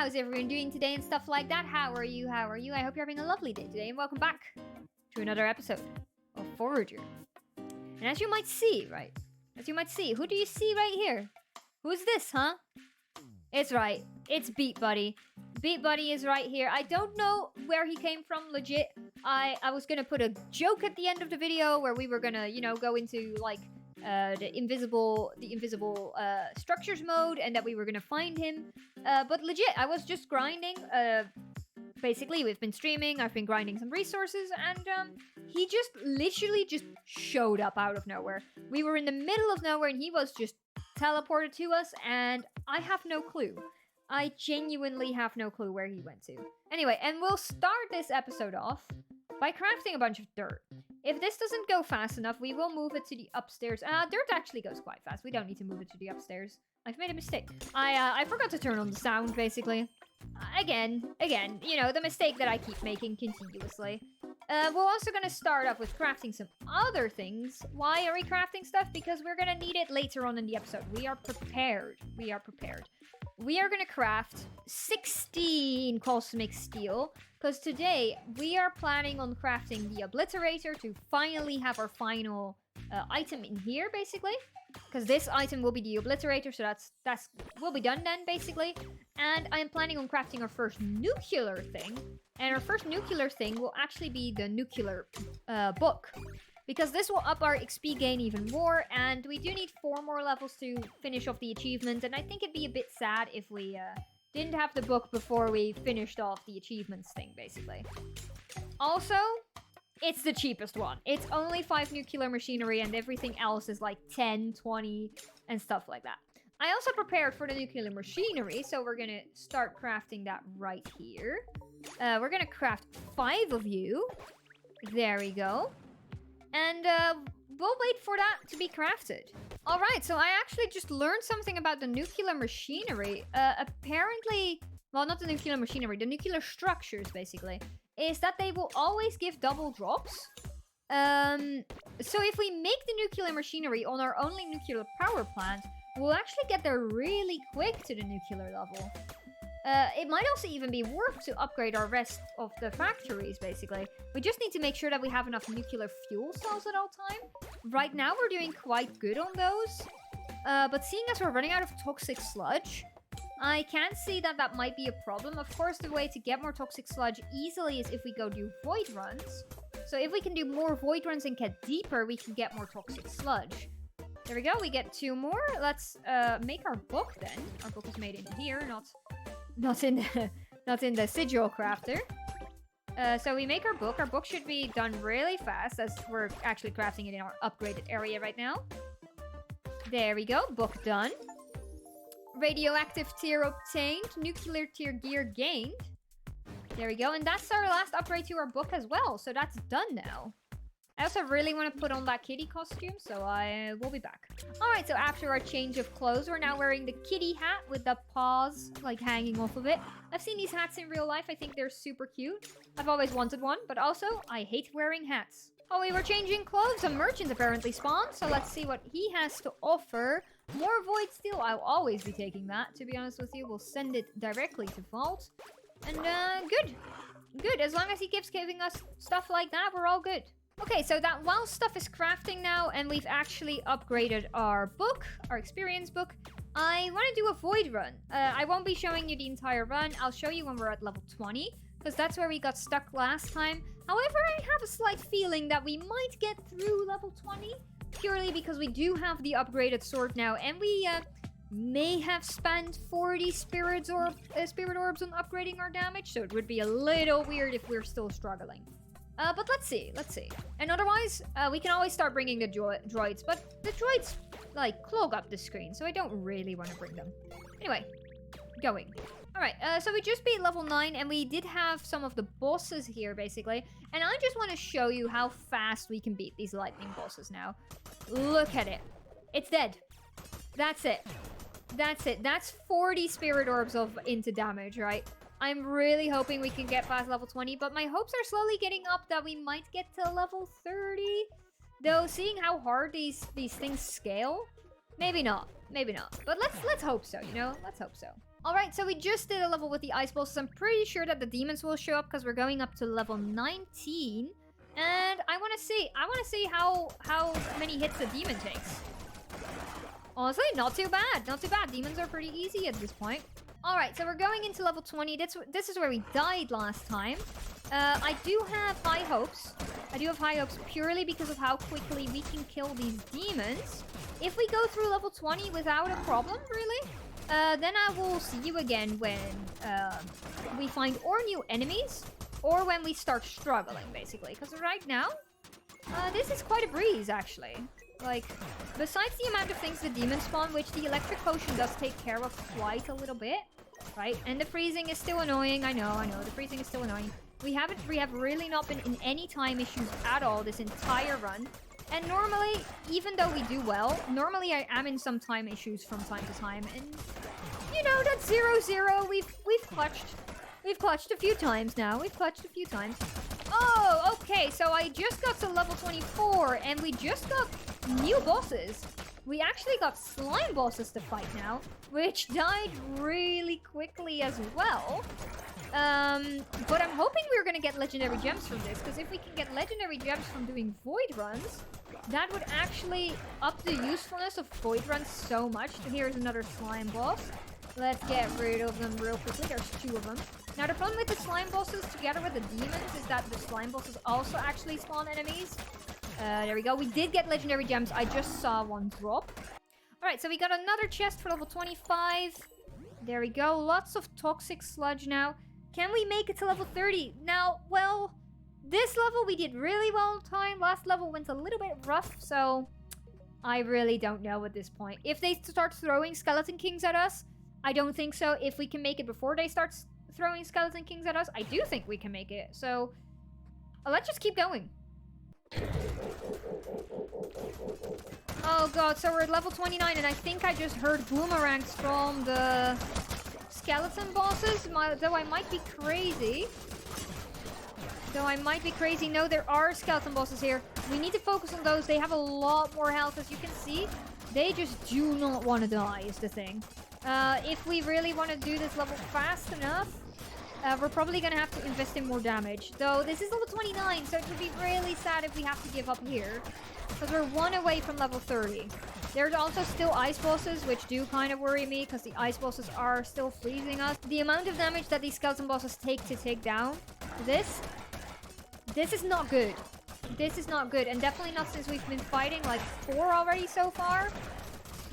how's everyone doing today and stuff like that. How are you? I hope you're having a lovely day today, and welcome back to another episode of Forager. And as you might see, who do you see right here? Who's this, huh? It's right, it's Beat Buddy. Beat Buddy is right here. I don't know where he came from, legit. I was gonna put a joke at the end of the video where we were gonna, go into, like, the invisible structures mode, and that we were gonna find him. But legit, I was just grinding. Basically, we've been streaming, I've been grinding some resources, and he just literally just showed up out of nowhere. We were in the middle of nowhere, and he was just teleported to us, and I have no clue. I genuinely have no clue where he went to. Anyway, and we'll start this episode off by crafting a bunch of dirt. If this doesn't go fast enough, we will move it to the upstairs. Dirt actually goes quite fast. We don't need to move it to the upstairs. I've made a mistake. I forgot to turn on the sound, basically. Again, the mistake that I keep making continuously. We're also going to start off with crafting some other things. Why are we crafting stuff? Because we're going to need it later on in the episode. We are prepared. We are going to craft 16 cosmic steel. Because today, we are planning on crafting the obliterator to finally have our final item in here, basically. Because this item will be the obliterator, so that's will be done then, basically. And I'm planning on crafting our first nuclear thing. And our first nuclear thing will actually be the nuclear book. Because this will up our XP gain even more, and we do need 4 more levels to finish off the achievement. And I think it'd be a bit sad if we didn't have the book before we finished off the achievements thing, basically. Also, it's the cheapest one. It's only 5 nuclear machinery, and everything else is like 10, 20, and stuff like that. I also prepared for the nuclear machinery, so we're gonna start crafting that right here. We're gonna craft 5 of you. There we go. And we'll wait for that to be crafted. Alright, so I actually just learned something about the nuclear machinery. Apparently, well, not the nuclear machinery, the nuclear structures, basically, is that they will always give double drops. So if we make the nuclear machinery on our only nuclear power plant, we'll actually get there really quick to the nuclear level. It might also even be worth to upgrade our rest of the factories, basically. We just need to make sure that we have enough nuclear fuel cells at all time. Right now, we're doing quite good on those. But seeing as we're running out of toxic sludge, I can see that that might be a problem. Of course, the way to get more toxic sludge easily is if we go do void runs. So if we can do more void runs and get deeper, we can get more toxic sludge. There we go, we get 2 more. Let's make our book then. Our book is made in here, not in the sigil crafter. So we make our book. Our book should be done really fast, as we're actually crafting it in our upgraded area right now. There we go, book done. Radioactive tier obtained, nuclear tier gear gained. There we go, and that's our last upgrade to our book as well, so that's done now. I also really want to put on that kitty costume, so I will be back. Alright, so after our change of clothes, we're now wearing the kitty hat with the paws, like, hanging off of it. I've seen these hats in real life. I think they're super cute. I've always wanted one, but also, I hate wearing hats. Oh, we were changing clothes. A merchant apparently spawned, so let's see what he has to offer. More void steel. I'll always be taking that, to be honest with you. We'll send it directly to Vault. And, good. Good. As long as he keeps giving us stuff like that, we're all good. Okay, so that while stuff is crafting now, and we've actually upgraded our book, our experience book, I want to do a void run. I won't be showing you the entire run. I'll show you when we're at level 20, because that's where we got stuck last time. However, I have a slight feeling that we might get through level 20, purely because we do have the upgraded sword now, and we may have spent 40 spirit orbs on upgrading our damage, so it would be a little weird if we're still struggling. But let's see. And otherwise, we can always start bringing the droids, but the droids, like, clog up the screen, so I don't really want to bring them. Anyway, going. Alright, so we just beat level 9, and we did have some of the bosses here, basically. And I just want to show you how fast we can beat these lightning bosses now. Look at it. It's dead. That's it. That's 40 spirit orbs into damage, right? I'm really hoping we can get past level 20, but my hopes are slowly getting up that we might get to level 30. Though, seeing how hard these things scale, maybe not. But let's hope so, Let's hope so. Alright, so we just did a level with the ice bosses. I'm pretty sure that the demons will show up because we're going up to level 19. And I want to see how many hits the demon takes. Honestly, not too bad. Not too bad. Demons are pretty easy at this point. Alright, so we're going into level 20. This is where we died last time. I do have high hopes. I do have high hopes purely because of how quickly we can kill these demons. If we go through level 20 without a problem, really, then I will see you again when we find or new enemies or when we start struggling, basically. Because right now, this is quite a breeze, actually. Like, besides the amount of things the demons spawn, which the electric potion does take care of quite a little bit, right? And the freezing is still annoying. I know, the freezing is still annoying. We have really not been in any time issues at all this entire run. And normally, even though we do well, normally I am in some time issues from time to time. And, you know, that's 0-0. We've clutched. We've clutched a few times now. We've clutched a few times. Oh, okay. So I just got to level 24, and we just got new bosses. We actually got slime bosses to fight now, which died really quickly as well. But I'm hoping we're gonna get legendary gems from this, because if we can get legendary gems from doing void runs, that would actually up the usefulness of void runs so much. Here's another slime boss. Let's get rid of them real quickly. There's 2 of them. Now, the problem with the slime bosses together with the demons is that the slime bosses also actually spawn enemies. There we go. We did get legendary gems. I just saw one drop. Alright, so we got another chest for level 25. There we go. Lots of toxic sludge now. Can we make it to level 30? Now, well, this level we did really well time. Last level went a little bit rough, so I really don't know at this point. If they start throwing Skeleton Kings at us, I don't think so. If we can make it before they start throwing Skeleton Kings at us, I do think we can make it. So, let's just keep going. Oh god, so we're at level 29, and I think I just heard boomerangs from the skeleton bosses, though I might be crazy. No, there are skeleton bosses here. We need to focus on those. They have a lot more health, as you can see. They just do not want to die, is the thing. If we really want to do this level fast enough, we're probably going to have to invest in more damage. Though, this is level 29, so it would be really sad if we have to give up here. Because we're 1 away from level 30. There's also still ice bosses, which do kind of worry me, because the ice bosses are still freezing us. The amount of damage that these skeleton bosses take to take down this is not good. This is not good, and definitely not since we've been fighting like 4 already so far.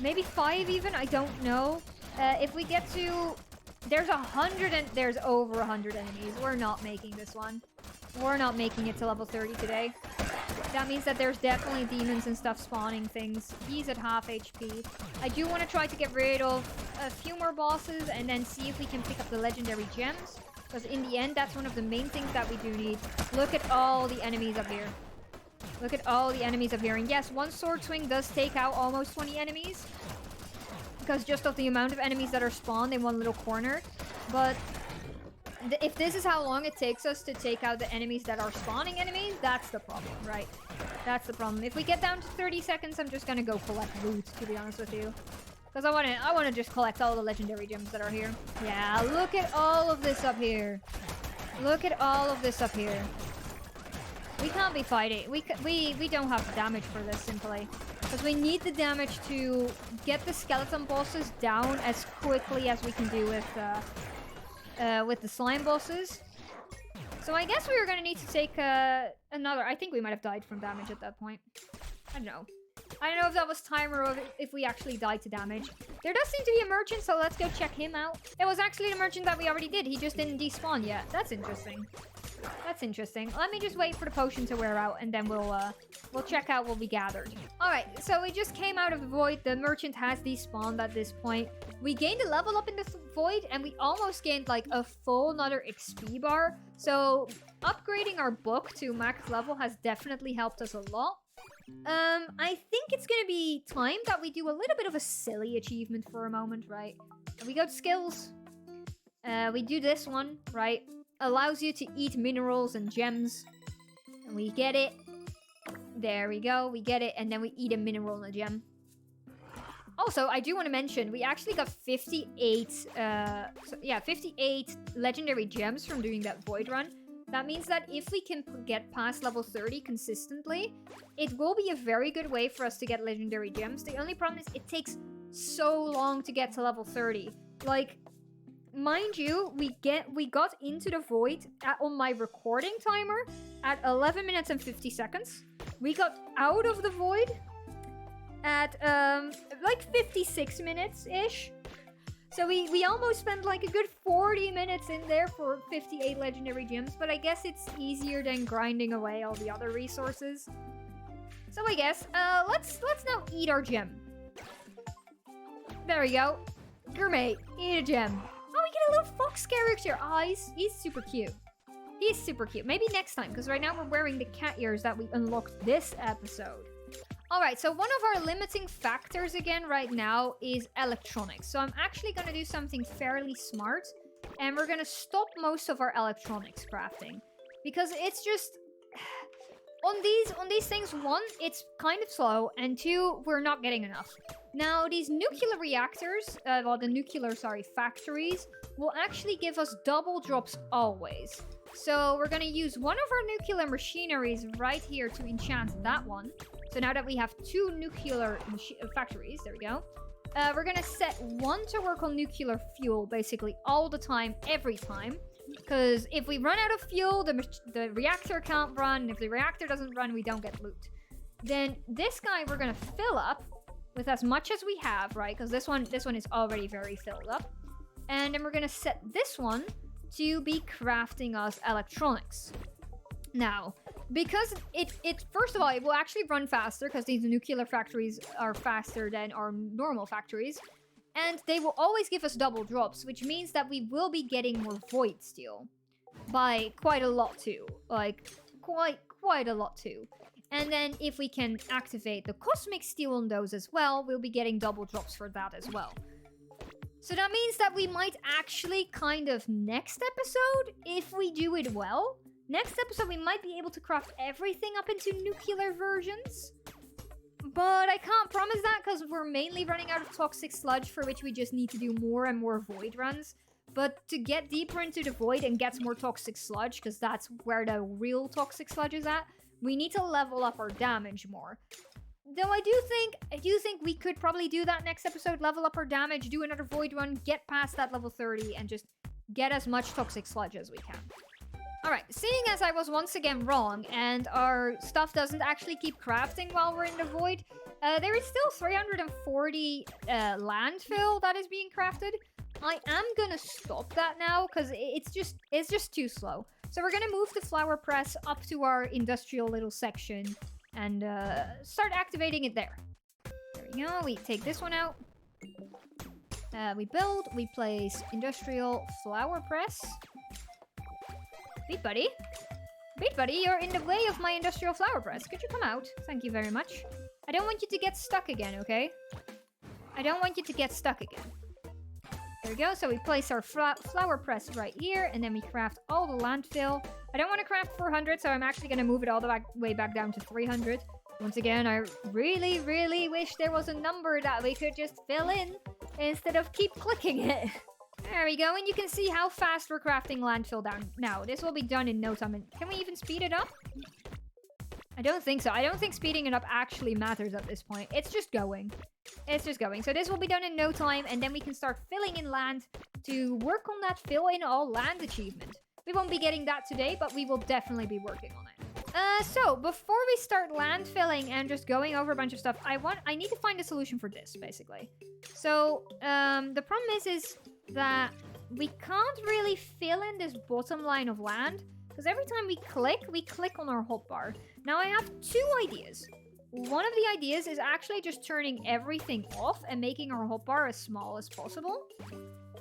Maybe 5 even, I don't know. If we get to... There's over 100 enemies. We're not making this one. We're not making it to level 30 today. That means that there's definitely demons and stuff spawning things. He's at half HP. I do want to try to get rid of a few more bosses and then see if we can pick up the legendary gems. Because in the end, that's one of the main things that we do need. Look at all the enemies up here. Look at all the enemies up here. And yes, one sword swing does take out almost 20 enemies. Because just of the amount of enemies that are spawned in one little corner. But if this is how long it takes us to take out the enemies that are spawning enemies, that's the problem, right? That's the problem. If we get down to 30 seconds, I'm just gonna go collect loot, to be honest with you. Because I wanna just collect all the legendary gems that are here. Yeah, look at all of this up here. Look at all of this up here. We can't be fighting. We don't have damage for this, simply. Because we need the damage to get the skeleton bosses down as quickly as we can do with the slime bosses. So I guess we were gonna need to take another... I think we might have died from damage at that point. I don't know. I don't know if that was timer or if we actually died to damage. There does seem to be a merchant, so let's go check him out. It was actually the merchant that we already did. He just didn't despawn yet. That's interesting. That's interesting. Let me just wait for the potion to wear out, and then we'll check out what we gathered. Alright, so we just came out of the void. The merchant has despawned at this point. We gained a level up in the void, and we almost gained like a full another XP bar. So upgrading our book to max level has definitely helped us a lot. I think it's gonna be time that we do a little bit of a silly achievement for a moment, right? We go to skills. We do this one, right? Allows you to eat minerals and gems. And we get it. There we go. We get it. And then we eat a mineral and a gem. Also, I do want to mention, we actually got 58 legendary gems from doing that void run. That means that if we can get past level 30 consistently, it will be a very good way for us to get legendary gems. The only problem is it takes so long to get to level 30. Like, mind you, we got into the void on my recording timer at 11 minutes and 50 seconds. We got out of the void at like 56 minutes-ish. So we almost spent like a good 40 minutes in there for 58 legendary gems, but I guess it's easier than grinding away all the other resources. So I guess, let's now eat our gem. There we go. Gourmet, eat a gem. Oh, we get a little fox character. Oh, he's super cute. He's super cute. Maybe next time, because right now we're wearing the cat ears that we unlocked this episode. Alright, so one of our limiting factors again right now is electronics. So I'm actually going to do something fairly smart, and we're going to stop most of our electronics crafting. Because it's just... On these things, one, it's kind of slow, and two, we're not getting enough. Now, these nuclear reactors, factories, will actually give us double drops always. So we're going to use one of our nuclear machineries right here to enchant that one. So now that we have two nuclear factories, there we go. We're going to set one to work on nuclear fuel basically all the time, every time. Because if we run out of fuel, the reactor can't run. And if the reactor doesn't run, we don't get loot. Then this guy we're going to fill up with as much as we have, right? Because this one is already very filled up. And then we're going to set this one to be crafting us electronics. Now, because it first of all, it will actually run faster because these nuclear factories are faster than our normal factories. And they will always give us double drops, which means that we will be getting more void steel. By quite a lot too. Like, quite a lot too. And then if we can activate the cosmic steel on those as well, we'll be getting double drops for that as well. So that means that we might actually kind of next episode, if we do it well, next episode we might be able to craft everything up into nuclear versions. But I can't promise that because we're mainly running out of toxic sludge, for which we just need to do more and more void runs. But to get deeper into the void and get more toxic sludge, because that's where the real toxic sludge is at, we need to level up our damage more. Though I do think we could probably do that next episode, level up our damage, do another void run, get past that level 30, and just get as much toxic sludge as we can. Alright, seeing as I was once again wrong, and our stuff doesn't actually keep crafting while we're in the void, there is still 340 landfill that is being crafted. I am gonna stop that now, because it's just too slow. So we're gonna move the flower press up to our industrial little section, and start activating it there. There we go, we take this one out. We build, we place industrial flower press. Beat buddy. Beat buddy, you're in the way of my industrial flower press. Could you come out? Thank you very much. I don't want you to get stuck again, okay? I don't want you to get stuck again. There we go. So we place our flower press right here, and then we craft all the landfill. I don't want to craft 400, so I'm actually going to move it all the way back down to 300. Once again, I really, really wish there was a number that we could just fill in instead of keep clicking it. There we go, and you can see how fast we're crafting landfill down now. This will be done in no time. Can we even speed it up? I don't think so. I don't think speeding it up actually matters at this point. It's just going. It's just going. So this will be done in no time, and then we can start filling in land to work on that fill in all land achievement. We won't be getting that today, but we will definitely be working on it. So before we start land filling and just going over a bunch of stuff, I need to find a solution for this, basically. So, the problem is that we can't really fill in this bottom line of land, because every time we click on our hotbar. Now I have two ideas. One of the ideas is actually just turning everything off and making our hotbar as small as possible.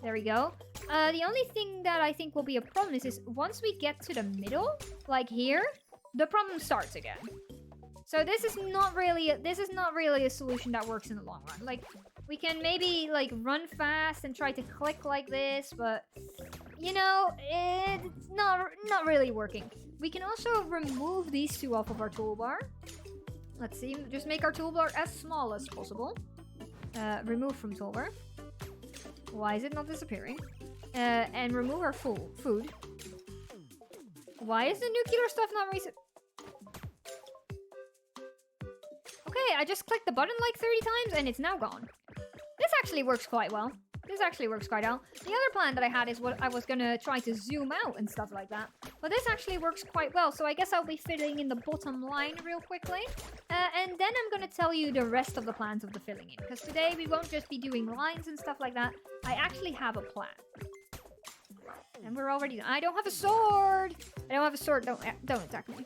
There we go. The only thing that I think will be a problem is once we get to the middle, like here, the problem starts again. So this is not really a solution that works in the long run. Like, we can maybe like run fast and try to click like this, but you know, it's not really working. We can also remove these two off of our toolbar. Let's see, just make our toolbar as small as possible. Remove from toolbar. Why is it not disappearing? And remove our food. Why is the nuclear stuff not reset? Okay, I just clicked the button like 30 times and it's now gone. This actually works quite well. This actually works quite well. The other plan that I had is what I was gonna try to zoom out and stuff like that. But this actually works quite well, so I guess I'll be filling in the bottom line real quickly. And then I'm gonna tell you the rest of the plans of the filling in. Because today we won't just be doing lines and stuff like that. I actually have a plan. And we're already done. I don't have a sword! I don't have a sword. Don't attack me.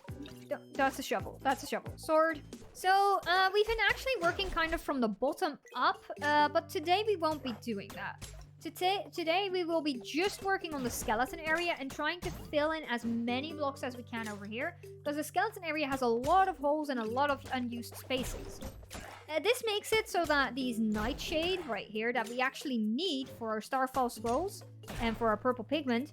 That's a shovel. That's a shovel. Sword. So, we've been actually working kind of from the bottom up, but today we won't be doing that. Today we will be just working on the skeleton area and trying to fill in as many blocks as we can over here, because the skeleton area has a lot of holes and a lot of unused spaces. This makes it so that these nightshade right here that we actually need for our starfall scrolls and for our purple pigment,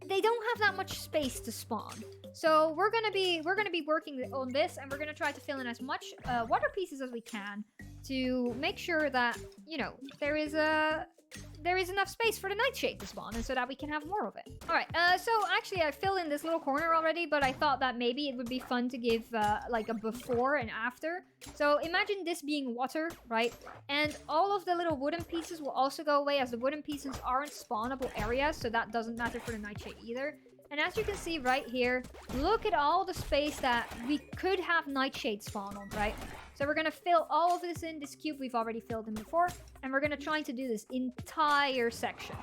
they don't have that much space to spawn. So we're gonna be working on this, and we're gonna try to fill in as much water pieces as we can to make sure that, you know, there is enough space for the nightshade to spawn, and so that we can have more of it. All right, so actually I filled in this little corner already, but I thought that maybe it would be fun to give like a before and after. So imagine this being water, right? And all of the little wooden pieces will also go away, as the wooden pieces aren't spawnable areas, so that doesn't matter for the nightshade either. And as you can see right here, look at all the space that we could have nightshade spawn on, right? So we're gonna fill all of this in. This cube we've already filled in before, and we're gonna try to do this entire section.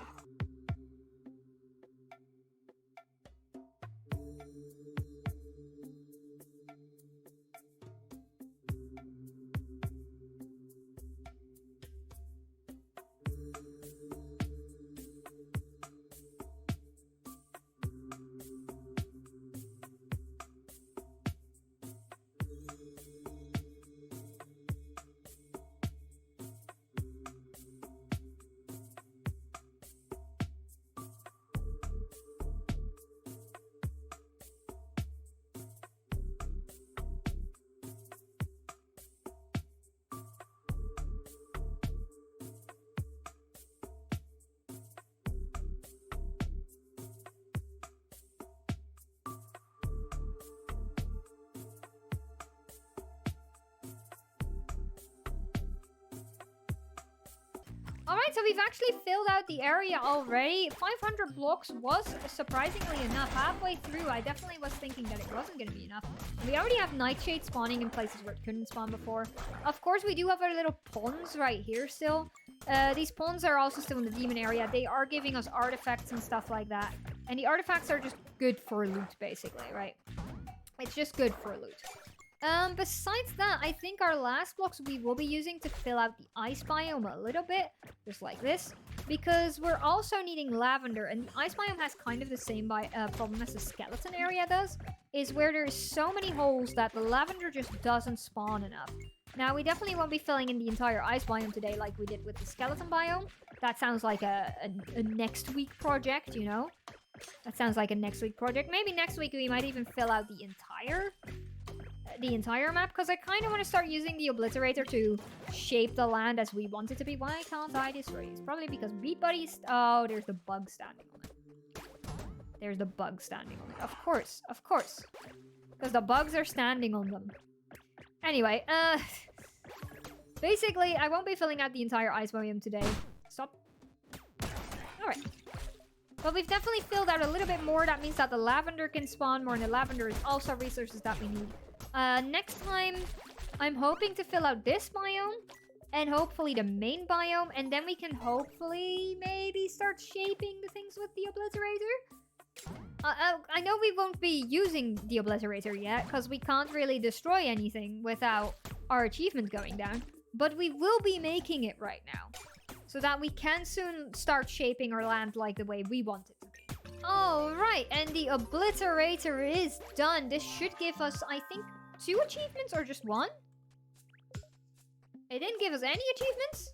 Alright, so we've actually filled out the area already. 500 blocks was surprisingly enough. Halfway through, I definitely was thinking that it wasn't going to be enough. We already have nightshade spawning in places where it couldn't spawn before. Of course, we do have our little ponds right here still. These ponds are also still in the demon area. They are giving us artifacts and stuff like that. And the artifacts are just good for loot, basically, right? It's just good for loot. Besides that, I think our last blocks we will be using to fill out the ice biome a little bit, just like this, because we're also needing lavender, and the ice biome has kind of the same problem as the skeleton area does, is where there's so many holes that the lavender just doesn't spawn enough. Now, we definitely won't be filling in the entire ice biome today like we did with the skeleton biome. That sounds like a next week project, you know? That sounds like a next week project. Maybe next week we might even fill out the entire map, because I kind of want to start using the obliterator to shape the land as we want it to be. Why can't I destroy this? Probably because Beat Buddy's... Oh, there's the bug standing on it. There's the bug standing on it. Of course. Of course. Because the bugs are standing on them. Anyway, basically, I won't be filling out the entire ice biome today. Stop. Alright. But we've definitely filled out a little bit more. That means that the lavender can spawn more, and the lavender is also resources that we need. Next time, I'm hoping to fill out this biome, and hopefully the main biome, and then we can hopefully maybe start shaping the things with the obliterator. I know we won't be using the obliterator yet, because we can't really destroy anything without our achievement going down, but we will be making it right now, so that we can soon start shaping our land like the way we want it to be. Alright, and the obliterator is done. This should give us, I think, 2 achievements or just 1? It didn't give us any achievements?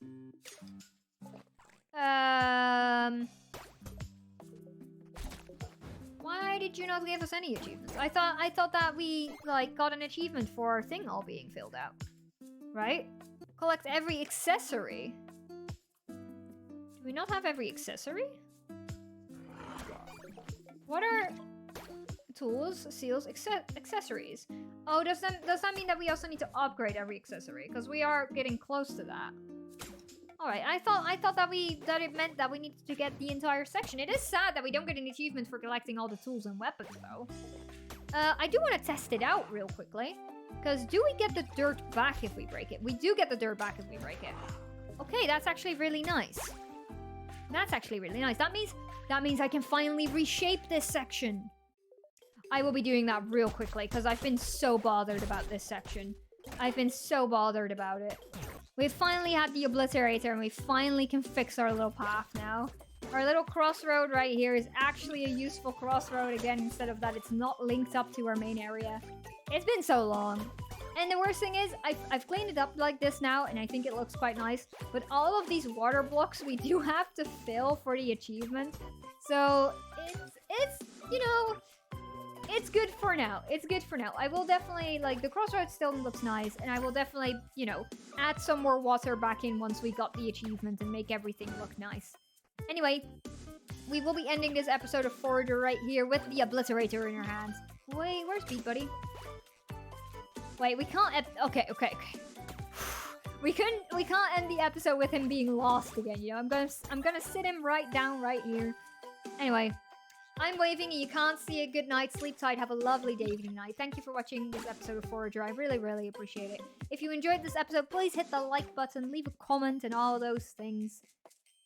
Why did you not give us any achievements? I thought that we, like, got an achievement for our thing all being filled out. Right? collect every accessory. Do we not have every accessory? What are tools, seals, accessories? Oh, does that mean that we also need to upgrade every accessory? Because we are getting close to that. All right, I thought that it meant that we needed to get the entire section. It is sad that we don't get an achievement for collecting all the tools and weapons, though. I do want to test it out real quickly. Because do we get the dirt back if we break it? We do get the dirt back if we break it. Okay, that's actually really nice. That's actually really nice. That means I can finally reshape this section. I will be doing that real quickly because I've been so bothered about this section. I've been so bothered about it. We've finally had the obliterator and we finally can fix our little path now. Our little crossroad right here is actually a useful crossroad again instead of that it's not linked up to our main area. It's been so long. And the worst thing is, I've cleaned it up like this now, and I think it looks quite nice. But all of these water blocks we do have to fill for the achievement. So, it's you know, it's good for now. It's good for now. I will definitely, like, the crossroads still looks nice, and I will definitely, you know, add some more water back in once we got the achievement and make everything look nice. Anyway, we will be ending this episode of Forager right here with the obliterator in our hands. Wait, where's Beat Buddy? Wait, we can't. Okay. We can't end the episode with him being lost again. You know, I'm gonna sit him right down right here. Anyway, I'm waving and you can't see it. Good night, sleep tight, have a lovely day, evening, night. Thank you for watching this episode of Forager. I really appreciate it. If you enjoyed this episode, please hit the like button, leave a comment, and all those things.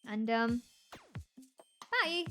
And bye.